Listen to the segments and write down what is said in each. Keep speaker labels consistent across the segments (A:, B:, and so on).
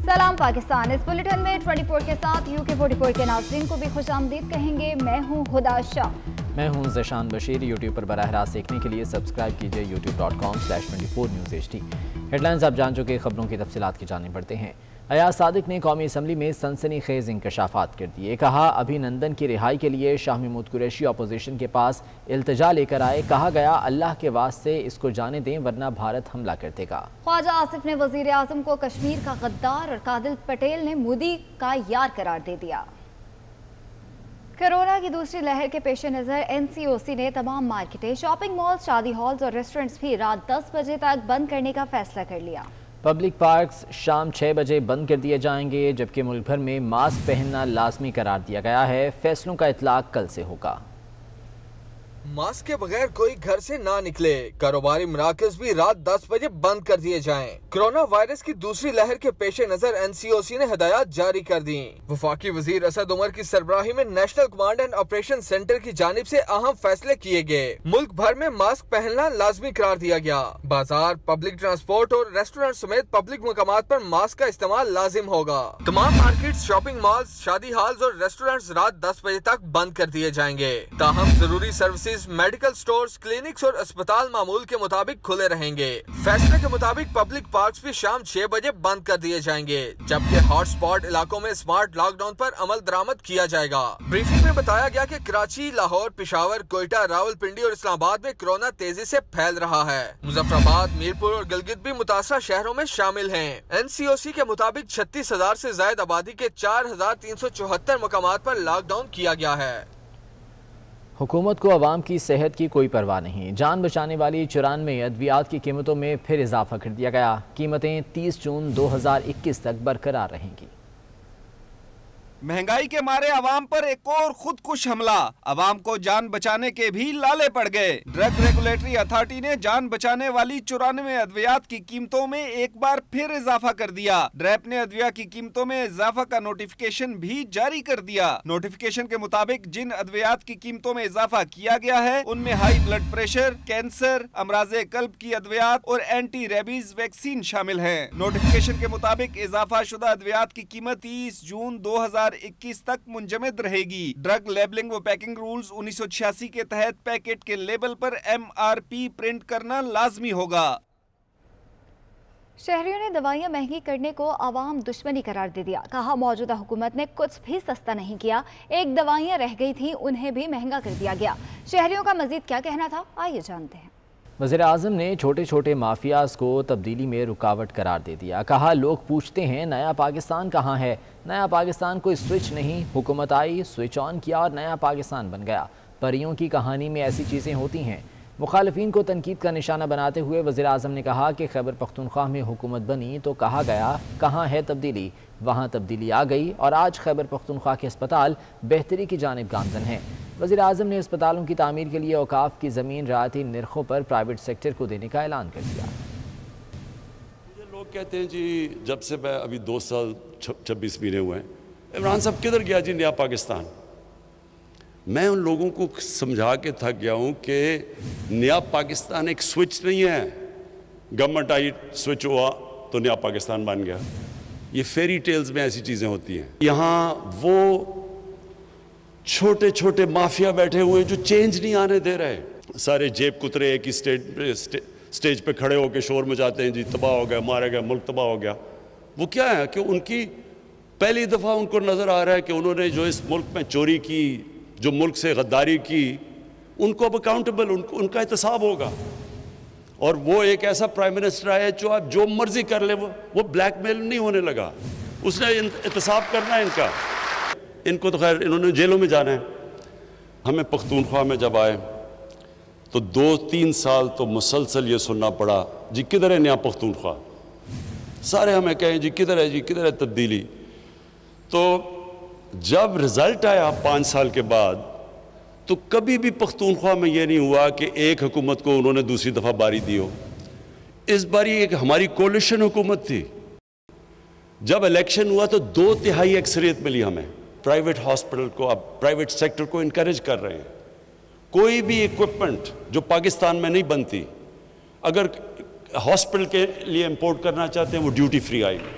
A: सलाम पाकिस्तान। इस बुलेटिन में 24 के साथ UK 44 के नाज़रीन को भी खुशामदीद कहेंगे। मैं हूँ हुदा शाह।
B: मैं हूँ ज़शान बशीर। यूट्यूब पर बराह रास्त देखने के लिए सब्सक्राइब कीजिए youtube.com/24newsht। हेडलाइंस आप जान चुके, खबरों की तफसीलात की जाने पड़ते हैं। अयाज सादिक ने कौमी असम्बली में सनसनीखेज इंकशाफात कर दिए। कहा, अभिनंदन की रिहाई के लिए शाह महमूद कुरैशी अपोजिशन के पास इल्तिजा लेकर आए। कहा गया, अल्लाह के वास्ते इसको जाने दें वरना भारत हमला कर देगा।
A: ख्वाजा आसिफ ने वजीर आजम को कश्मीर का गद्दार और कादिल पटेल ने मोदी का यार करार दे दिया। कोरोना की दूसरी लहर के पेश नज़र NCOC ने तमाम मार्केटें, शॉपिंग मॉल्स, शादी हॉल्स और रेस्टोरेंट्स भी रात 10 बजे तक बंद करने का फैसला कर लिया।
B: पब्लिक पार्क्स शाम 6 बजे बंद कर दिए जाएंगे, जबकि मुल्क भर में मास्क पहनना लाजमी करार दिया गया है। फैसलों का इतलाक कल से होगा।
C: मास्क के बगैर कोई घर से ना निकले। कारोबारी मराकज भी रात 10 बजे बंद कर दिए जाएं। कोरोना वायरस की दूसरी लहर के पेश नजर NCOC ने हिदायत जारी कर दी। वफाकी वजीर असद उमर की सरबराही में national command and operation centre की जानिब से अहम फैसले किए गए। मुल्क भर में मास्क पहनना लाजमी करार दिया गया। बाजार, पब्लिक ट्रांसपोर्ट और रेस्टोरेंट समेत पब्लिक मकामात पर मास्क का इस्तेमाल लाजिम होगा। तमाम मार्केट, शॉपिंग मॉल्स, शादी हॉल्स और रेस्टोरेंट रात 10 बजे तक बंद कर दिए जाएंगे। ताहम जरूरी सर्विसेज, मेडिकल स्टोर्स, क्लिनिक्स और अस्पताल मामूल के मुताबिक खुले रहेंगे। फैसले के मुताबिक पब्लिक पार्क्स भी शाम 6 बजे बंद कर दिए जाएंगे, जबकि हॉटस्पॉट इलाकों में स्मार्ट लॉकडाउन पर अमल दरामद किया जाएगा। ब्रीफिंग में बताया गया कि कराची, लाहौर, पिशावर, कोयटा, रावलपिंडी और इस्लामाबाद में कोरोना तेजी से फैल रहा है। मुजफ्फराबाद, मीरपुर और गिलगित भी मुतासरा शहरों में शामिल हैं। NCOC के मुताबिक 36,000 से ज्यादा आबादी के 4,374 मकामात पर लॉकडाउन किया गया है।
B: हुकूमत को अवाम की सेहत की कोई परवाह नहीं। जान बचाने वाली 94 अद्वियात की कीमतों में फिर इजाफा कर दिया गया। कीमतें 30 जून 2021 तक बरकरार रहेंगी।
D: महंगाई के मारे अवाम पर एक और खुदकुश हमला। अवाम को जान बचाने के भी लाले पड़ गए। ड्रग रेगुलेटरी अथॉरिटी ने जान बचाने वाली 94 अद्वियात की कीमतों में एक बार फिर इजाफा कर दिया। ड्रैप ने अद्विया की कीमतों में इजाफा का नोटिफिकेशन भी जारी कर दिया। नोटिफिकेशन के मुताबिक जिन अद्वियात की कीमतों में इजाफा किया गया है उनमें हाई ब्लड प्रेशर, कैंसर, अमराजे कल्ब की अद्वियात और एंटी रेबीज वैक्सीन शामिल है। नोटिफिकेशन के मुताबिक इजाफा शुदा अद्वियात की कीमत 30 जून 2021 तक मुंजमद रहेगी। ड्रग लेबलिंग व पैकिंग रूल्स 1986 के तहत पैकेट के लेबल पर MRP प्रिंट करना लाजमी होगा।
A: शहरियों ने दवाइयां महंगी करने को आवाम दुश्मनी करार दे दिया। कहा, मौजूदा हुकूमत ने कुछ भी सस्ता नहीं किया। एक दवाइयां रह गई थी, उन्हें भी महंगा कर दिया गया। शहरियों का मजीद क्या कहना था, आइए जानते हैं।
B: वज़ीर आज़म ने छोटे छोटे माफियाज को तब्दीली में रुकावट करार दे दिया। कहा, लोग पूछते हैं नया पाकिस्तान कहाँ है। नया पाकिस्तान कोई स्विच नहीं, हुकूमत आई, स्विच ऑन किया और नया पाकिस्तान बन गया। परियों की कहानी में ऐसी चीज़ें होती हैं। मुखालिफिन को तनकीद का निशाना बनाते हुए वज़ीर आज़म ने कहा कि खैबर पख्तूनख्वा में हुकूमत बनी तो कहा गया कहाँ है तब्दीली, वहाँ तब्दीली आ गई और आज खैबर पख्तूनख्वा के अस्पताल बेहतरी की जानिब गामजन हैं। वज़ीर आज़म ने अस्पतालों की तामीर के लिए औकाफ की ज़मीन रायती निर्खों पर प्राइवेट सेक्टर को देने का ऐलान कर दिया।
E: मुझे लोग कहते हैं जी, जब से मैं अभी 2 साल 26 महीने हुए हैं, इमरान साहब किधर गया जी नया पाकिस्तान। मैं उन लोगों को समझा के थक गया हूँ कि नया पाकिस्तान एक स्विच नहीं है। गवर्नमेंट आई, स्विच हुआ तो नया पाकिस्तान बन गया। ये फेरी टेल्स में ऐसी चीज़ें होती हैं। यहाँ वो छोटे छोटे माफिया बैठे हुए जो चेंज नहीं आने दे रहे। सारे जेब कुतरे एक ही स्टेज पे खड़े होकर शोर मचाते हैं जी, तबाह हो गया, मारे गए, मुल्क तबाह हो गया। वो क्या है कि उनकी पहली दफ़ा उनको नज़र आ रहा है कि उन्होंने जो इस मुल्क में चोरी की, जो मुल्क से गद्दारी की, उनको अब अकाउंटेबल, उनका एहतसाब होगा। और वो एक ऐसा प्राइम मिनिस्टर आया जो आप जो मर्जी कर ले, वो ब्लैकमेल नहीं होने लगा। उसने एहतसाब करना है इनका। इनको तो खैर इन्होंने जेलों में जाना है। हमें पख्तूनख्वा में जब आए तो 2-3 साल तो मुसलसल ये सुनना पड़ा, जी किधर है नया पख्तूनख्वा। सारे हमें कहें जी किधर है, जी किधर है तब्दीली। तो जब रिजल्ट आया 5 साल के बाद, तो कभी भी पख्तूनख्वा में ये नहीं हुआ कि एक हुकूमत को उन्होंने दूसरी दफ़ा बारी दी हो। इस बारी एक हमारी कोलिशन हुकूमत थी। जब इलेक्शन हुआ तो 2/3 अक्सरियत मिली हमें। प्राइवेट हॉस्पिटल को, अब प्राइवेट सेक्टर को इनकरेज कर रहे हैं। कोई भी इक्विपमेंट जो पाकिस्तान में नहीं बनती, अगर हॉस्पिटल के लिए इंपोर्ट करना चाहते हैं वो ड्यूटी फ्री आएगी।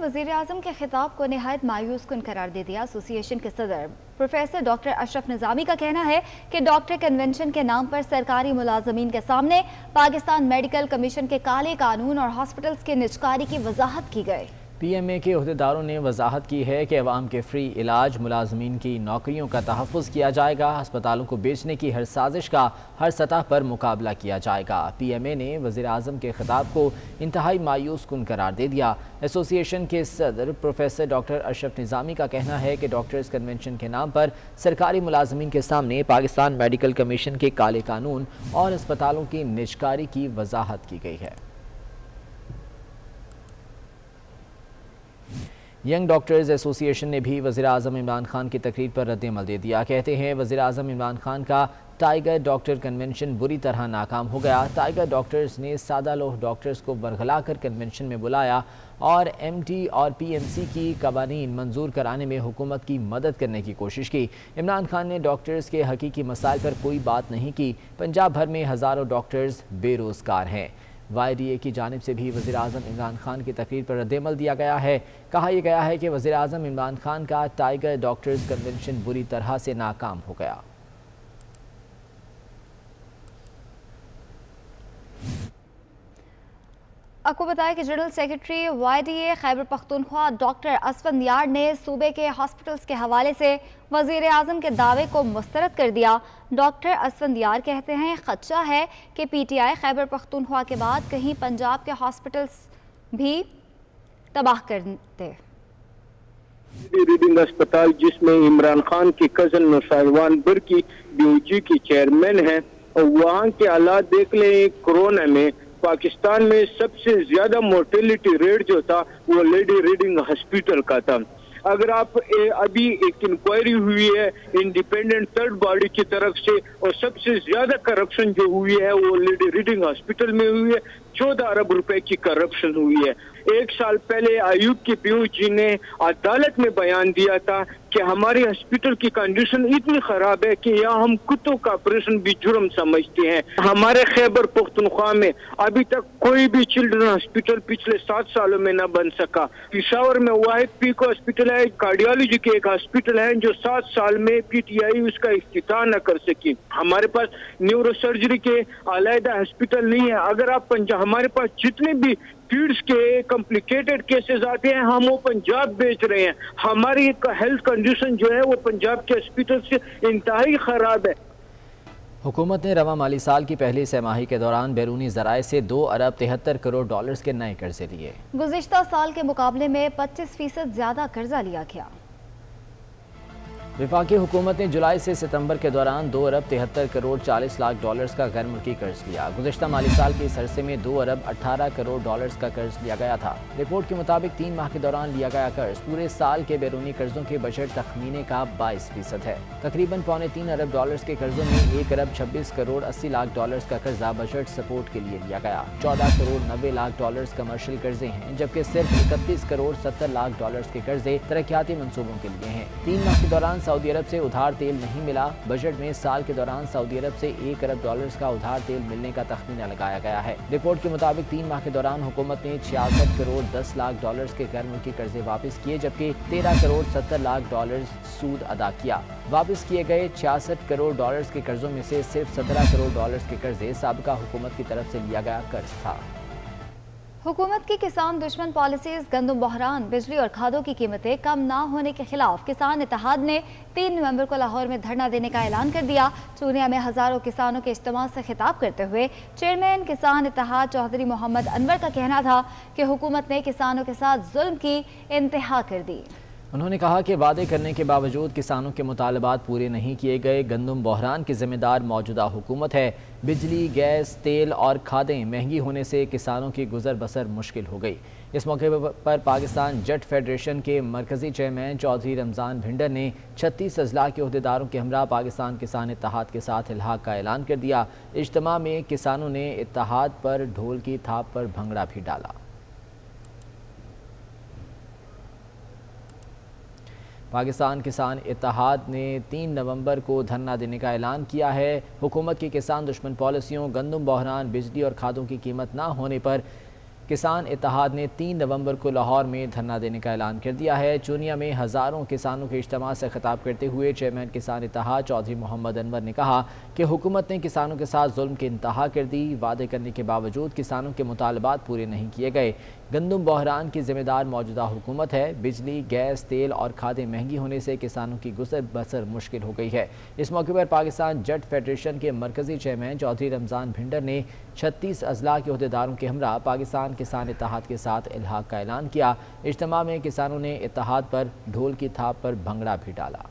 A: वज़ीर आज़म के खिताब को निहायत मायूस कुन करार दे दिया। एसोसिएशन के सदर प्रोफेसर डॉक्टर अशरफ निज़ामी का कहना है कि डॉक्टर कन्वेंशन के नाम पर सरकारी मुलाजमीन के सामने पाकिस्तान मेडिकल कमीशन के काले कानून और हॉस्पिटल्स के निजकारी की वजाहत की गई।
B: PMA के अहदेदारों ने वजाहत की है कि अवाम के फ्री इलाज, मुलाजमीन की नौकरियों का तहफ़्फ़ुज़ किया जाएगा। अस्पतालों को बेचने की हर साजिश का हर सतह पर मुकाबला किया जाएगा। PMA ने वज़ीर आज़म के खिताब को इंतहाई मायूस कुन करार दे दिया। एसोसिएशन के सदर प्रोफेसर डॉक्टर अशरफ निज़ामी का कहना है कि डॉक्टर्स कन्वेंशन के नाम पर सरकारी मुलाजमीन के सामने पाकिस्तान मेडिकल कमीशन के काले कानून और अस्पतालों की निजकारी की वजाहत की गई है। यंग डॉक्टर्स एसोसिएशन ने भी वज़ीर आज़म इमरान खान की तकरीर पर रद्द-ए-अमल दे दिया। कहते हैं वज़ीर आज़म इमरान खान का टाइगर डॉक्टर कन्वेंशन बुरी तरह नाकाम हो गया। टाइगर डॉक्टर्स ने सादा लोह डॉक्टर्स को बरगला कर कन्वेंशन में बुलाया और MT और PMC की कवानीन मंजूर कराने में हुकूमत की मदद करने की कोशिश की। इमरान खान ने डॉक्टर्स के हकीकी मसाइल पर कोई बात नहीं की। पंजाब भर में हज़ारों डॉक्टर्स बेरोज़गार हैं। YDA की जानिब से भी वज़ीर आज़म इमरान खान की तकरीर पर रद्द-ए-अमल दिया गया है। कहा यह गया है कि वज़ीर आज़म इमरान खान का टाइगर डॉक्टर्स कन्वेंशन बुरी तरह से नाकाम हो गया।
A: आपको बताया कि general secretary YDA Khyber Pakhtunkhwa doctor Asfandyar ने सूबे के हॉस्पिटल्स के हवाले से वज़ीर आज़म के दावे को मुस्तरद कर दिया। डॉक्टर असफंदियार कहते हैं खदशा है कि PTI खैबर पख्तूनख्वा के बाद कहीं पंजाब के हॉस्पिटल्स भी तबाह कर दे।
F: रीडिंग अस्पताल जिसमें इमरान खान की कजन नुसाइवान बर्की BUG की चेयरमैन है, और वहाँ के हालात देख लें। कोरोना में पाकिस्तान में सबसे ज्यादा मोर्टेलिटी रेट जो था वो लेडी रीडिंग हॉस्पिटल का था। अगर आप अभी एक इंक्वायरी हुई है इंडिपेंडेंट थर्ड बॉडी की तरफ से, और सबसे ज्यादा करप्शन जो हुई है वो लेडी रीडिंग हॉस्पिटल में हुई है। 14 अरब रुपए की करप्शन हुई है। एक साल पहले आयुब की PUG ने अदालत में बयान दिया था कि हमारी हॉस्पिटल की कंडीशन इतनी खराब है कि यहाँ हम कुत्तों का ऑपरेशन भी जुर्म समझते हैं। हमारे खैबर पख्तूनख्वा में अभी तक कोई भी चिल्ड्रन हॉस्पिटल पिछले 7 सालों में न बन सका। पिशावर में वाहिद पीको हॉस्पिटल है, कार्डियोलॉजी की एक हॉस्पिटल है जो 7 साल में PTI उसका इफ्तिताह न कर सकी। हमारे पास न्यूरो सर्जरी के अलहदा हॉस्पिटल नहीं है। अगर आप हमारे पास जितने भी किड्स के कॉम्प्लिकेटेड केसेस आते हैं हम वो पंजाब बेच रहे हैं। हमारी हेल्थ कंडीशन जो है वो पंजाब के हॉस्पिटल से इंतहाई खराब है।
B: हुकूमत ने रवा माली साल की पहली सहमाही के दौरान बैरूनी ज़राए से 2 अरब 73 करोड़ डॉलर्स के नए कर्जे लिए।
A: गुज़िश्ता साल के मुकाबले में 25% ज्यादा कर्जा लिया गया।
B: वफाकी हुकूमत ने जुलाई से सितंबर के दौरान 2 अरब 73 करोड़ 40 लाख डॉलर्स का गैर मुल्की कर्ज लिया। गुज़िश्ता माली साल के इस अरसे में 2 अरब 18 करोड़ डॉलर्स का कर्ज लिया गया था। रिपोर्ट के मुताबिक 3 माह के दौरान लिया गया कर्ज पूरे साल के बैरूनी कर्जों के बजट तखमीने का 22% है। तकरीबन 3.25 अरब डॉलर्स के कर्जों में 1 अरब 26 करोड़ 80 लाख डॉलर्स का कर्जा बजट सपोर्ट के लिए लिया गया। 14 करोड़ 90 लाख डॉलर्स कमर्शियल कर्जे हैं, जबकि सिर्फ 31 करोड़ 70 लाख डॉलर्स के कर्जे तरक्याती मंसूबों के लिए हैं। 3 माह के दौरान सऊदी अरब से उधार तेल नहीं मिला। बजट में साल के दौरान सऊदी अरब से 1 अरब डॉलर्स का उधार तेल मिलने का तखमीना लगाया गया है। रिपोर्ट के मुताबिक 3 माह के दौरान हुकूमत ने 66 करोड़ 10 लाख डॉलर्स के गैर मुल्की कर्जे वापस किए, जबकि 13 करोड़ 70 लाख डॉलर्स सूद अदा किया। वापस किए गए 66 करोड़ डॉलर्स के कर्जों में से सिर्फ 17 करोड़ डॉलर्स के कर्जे साबिका हुकूमत की तरफ से लिया गया कर्ज था।
A: हुकूमत की किसान दुश्मन पॉलिसीज, गंदम बहरान, बिजली और खादों की कीमतें कम ना होने के खिलाफ किसान इत्तेहाद ने 3 नवंबर को लाहौर में धरना देने का ऐलान कर दिया। चूनिया में हजारों किसानों के इज्तिमा से खिताब करते हुए चेयरमैन किसान इत्तेहाद चौधरी मोहम्मद अनवर का कहना था कि हुकूमत ने किसानों के साथ जुल्म की इंतहा कर दी।
B: उन्होंने कहा कि वादे करने के बावजूद किसानों के मुतालबात पूरे नहीं किए गए। गंदम बहरान की जिम्मेदार मौजूदा हुकूमत है। बिजली, गैस, तेल और खादें महंगी होने से किसानों की गुजर बसर मुश्किल हो गई। इस मौके पर पाकिस्तान जट फेडरेशन के मरकजी चेयरमैन चौधरी रमज़ान भिंडर ने 36 अजला के अहदेदारों के हमरा पाकिस्तान किसान इत्तेहाद के साथ इल्हाक का ऐलान कर दिया। इज्तिमा में किसानों ने इत्तेहाद पर ढोल की थाप पर भंगड़ा भी डाला। पाकिस्तान किसान इत्तेहाद ने 3 नवंबर को धरना देने का ऐलान किया है। हुकूमत की किसान दुश्मन पॉलिसियों, गंदम बहरान, बिजली और खादों की कीमत ना होने पर किसान इत्तेहाद ने 3 नवंबर को लाहौर में धरना देने का ऐलान कर दिया है। चूनिया में हज़ारों किसानों के इज्तिमा से खिताब करते हुए चेयरमैन किसान इत्तेहाद चौधरी मोहम्मद अनवर ने कहा कि हुकूमत ने किसानों के साथ जुल्म की इंतहा कर दी। वादे करने के बावजूद किसानों के मुतालबात पूरे नहीं किए गए। गंदम बहरान की जिम्मेदार मौजूदा हुकूमत है। बिजली, गैस, तेल और खादें महंगी होने से किसानों की गुजर बसर मुश्किल हो गई है। इस मौके पर पाकिस्तान जट फेडरेशन के मरकजी चेयरमैन चौधरी रमज़ान भिंडर ने 36 अजला के अहदेदारों के हमरा पाकिस्तान किसान इत्तेहाद के साथ इल्हाक का ऐलान किया। इज्तिमा में किसानों ने इत्तेहाद पर ढोल की थाप पर भंगड़ा भी डाला।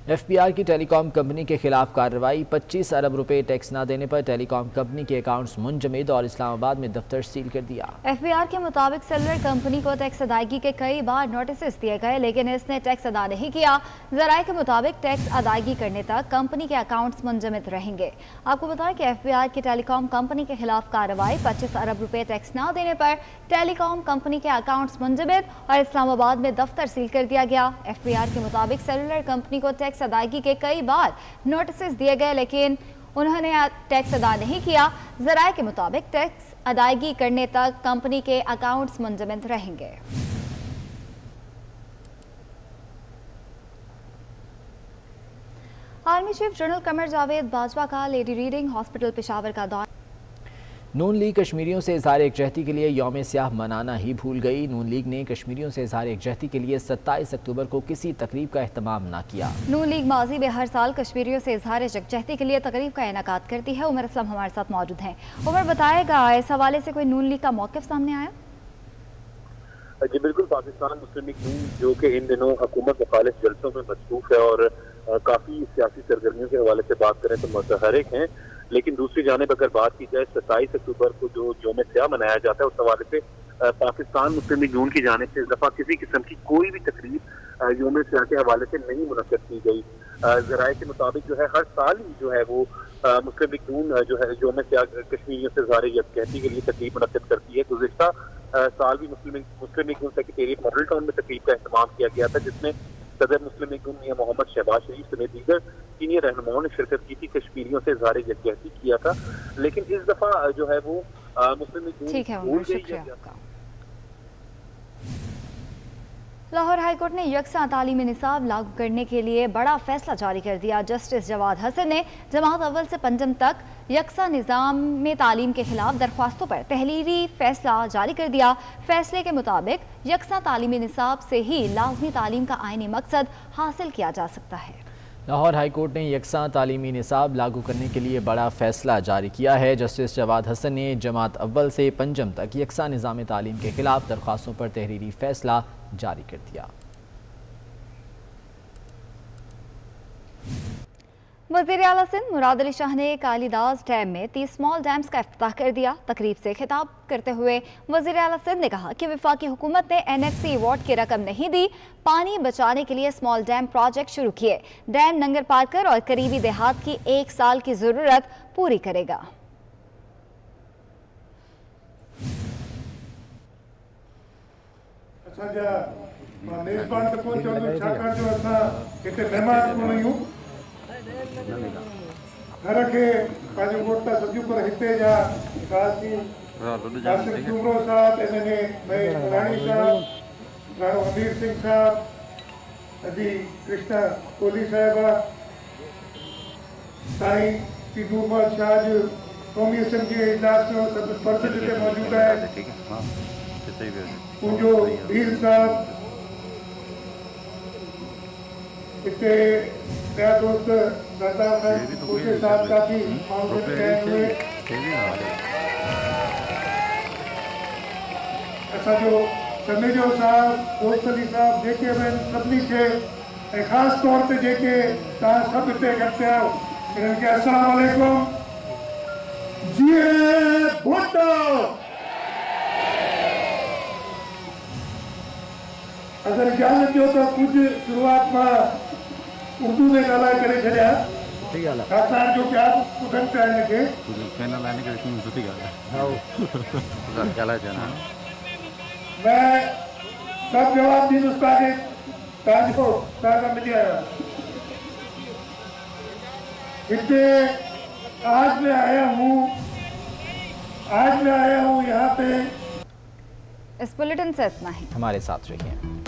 B: FBR की टेलीकॉम कंपनी के खिलाफ कार्रवाई। 25 अरब रुपए टैक्स न देने पर टेलीकॉम कंपनी के अकाउंट्स मुंजमद और इस्लामाबाद में दफ्तर सील कर दिया।
A: FBR के मुताबिक सेलुलर कंपनी को टैक्स अदायगी के कई बार नोटिस दिए गए, लेकिन इसने टैक्स अदा नहीं किया। जराये के मुताबिक टैक्स अदायगी करने तक कंपनी के अकाउंट्स मुंजमद रहेंगे। आपको बताएं कि FBR की टेलीकॉम कंपनी के खिलाफ कार्रवाई। 25 अरब रुपए टैक्स न देने पर टेलीकॉम कंपनी के अकाउंट्स मुंजमद और इस्लामाबाद में दफ्तर सील कर दिया गया। FBR के मुताबिक सेलुलर कंपनी को टैक्स अदायगी के कई बार नोटिस दिए गए, लेकिन उन्होंने टैक्स अदा नहीं किया। जराये के मुताबिक टैक्स अदायगी करने तक कंपनी के अकाउंट्स मुंजमद रहेंगे। Army chief general Qamar Javed Bajwa का लेडी रीडिंग हॉस्पिटल पेशावर का दौरा।
B: नून लीग कश्मीरियों से इज़हार एकजहती के लिए यौम स्याह मनाना ही भूल गई। नून लीग ने कश्मीरियों से इज़हार एकजहती के लिए 27 अक्टूबर को किसी तकरीब का एहतमाम न किया।
A: नून लीग माजी में हर साल कश्मीरियों से इज़हार एकजहती के लिए तकरीब का इनेकाद करती है। उमर असलम हमारे साथ मौजूद हैं। उमर, बताएगा इस हवाले से कोई नून लीग का मौक़िफ़ सामने आया?
G: जी बिल्कुल, पाकिस्तान मुस्लिम लीग नून जो कि इन दिनों हुकूमत मुखालिफ जलसों में मसरूफ है और काफ़ी सियासी सरगर्मियों के हवाले से बात करें तो मुतहरिक हैं, लेकिन दूसरी जानिब अगर बात की जाए 27 अक्टूबर को जो यौम स्याह मनाया जाता है उस हवाले से पाकिस्तान मुस्लिम लीग नून की जानिब से इस दफ़ा किसी किस्म की कोई भी तकरीब यौम स्याह के हवाले से नहीं मुनक्किद की गई। ज़राए के मुताबिक जो है हर साल ही जो है वो मुस्लिम लीग नून जो है यौम स्याह कश्मीरियों से इज़हार यकजहती के लिए तकरीब मुनक्किद करती है। गुज़िश्ता साल भी मुस्लिम लीग नून सेक्रेटेरिएट मॉडल टाउन में तकरीब का एहतमाम किया गया था, जिसमें सदर मुस्लिम लीग नून मियां मोहम्मद शहबाज शरीफ समेत दीगर सीनियर रहनुमाओं ने शिरकत की थी। कश्मीरियों से इज़हार यकजहती किया था, लेकिन इस दफा जो है वो मुस्लिम लीग नून भूल गई।
A: लाहौर हाईकोर्ट ने यकसा तालीमी निसाब लागू करने के लिए बड़ा फैसला जारी कर दिया। जस्टिस जवाद हसन ने जमात अव्वल से पंजम तक यकसा निज़ाम में तालीम के खिलाफ दरख्वास्तों पर तहरीरी फैसला जारी कर दिया। फैसले के मुताबिक यकसा तालीमी निसाब से ही लाजमी तालीम का आईनी मकसद हासिल किया जा सकता है।
B: लाहौर हाईकोर्ट ने यकसा तालीमी निसाब लागू करने के लिए बड़ा फैसला जारी किया है। जस्टिस जवाद हसन ने जमात अव्वल से पंजम तक यकसा निज़ाम तालीम के खिलाफ दरख्वास्तों पर तहरीरी फैसला जारी कर दिया।
A: वज़ीर आला सिंध मुराद अली शाह ने कालीदास डैम में 30 स्मॉल डैम्स का इफ्तिताह कर दिया। तकरीब से खिताब करते हुए वज़ीर आला सिंध ने कहा कि वफाकी हुकूमत ने NFC अवार्ड की रकम नहीं दी, पानी बचाने के लिए स्मॉल डैम प्रोजेक्ट शुरू किए। डैम नंगर पार्कर और करीबी देहात की 1 साल की ज़रूरत पूरी करेगा।
H: घर के पंहिंजो वोट था सॼो पर हिते जा कासिम चूमरो साहब, इन्हनि भाई राणी साहब, राणो हमीर सिंह साहब, अजी कृष्णा कोहली साहिबा, साईं पी नूरमल शाह जो क़ौमी असम्बली जे इजलास में सभु पर्सन हिते मौजूद आहे, मुंहिंजो वीर साहब हिते क्या दोस्त उसके साथ काफी हुए असांजो समेजो साहब, दोस्त अली साहब, जेके बि सभिनी खे ऐं ख़ासि तौर ते जेके तव्हां सभु हिते गॾु थिया आहियो, इन्हनि खे अस्सलाम वालेकुम। जीअं भुट्टो अगरि इजाज़त ॾियो त कुझु शुरूआत मां उर्दू में ॻाल्हाए करे छॾिया, छाकाणि जो प्यार ॿुधनि पिया हिनखे। मैं सब जवाब ॾींदुसि तव्हांखे, तव्हांजो तव्हां खां मिली आहियां। हिते आज मैं आया हूँ यहाँ पे।
A: इस बुलेटिन से इतना ही।
B: हमारे साथ रहिए।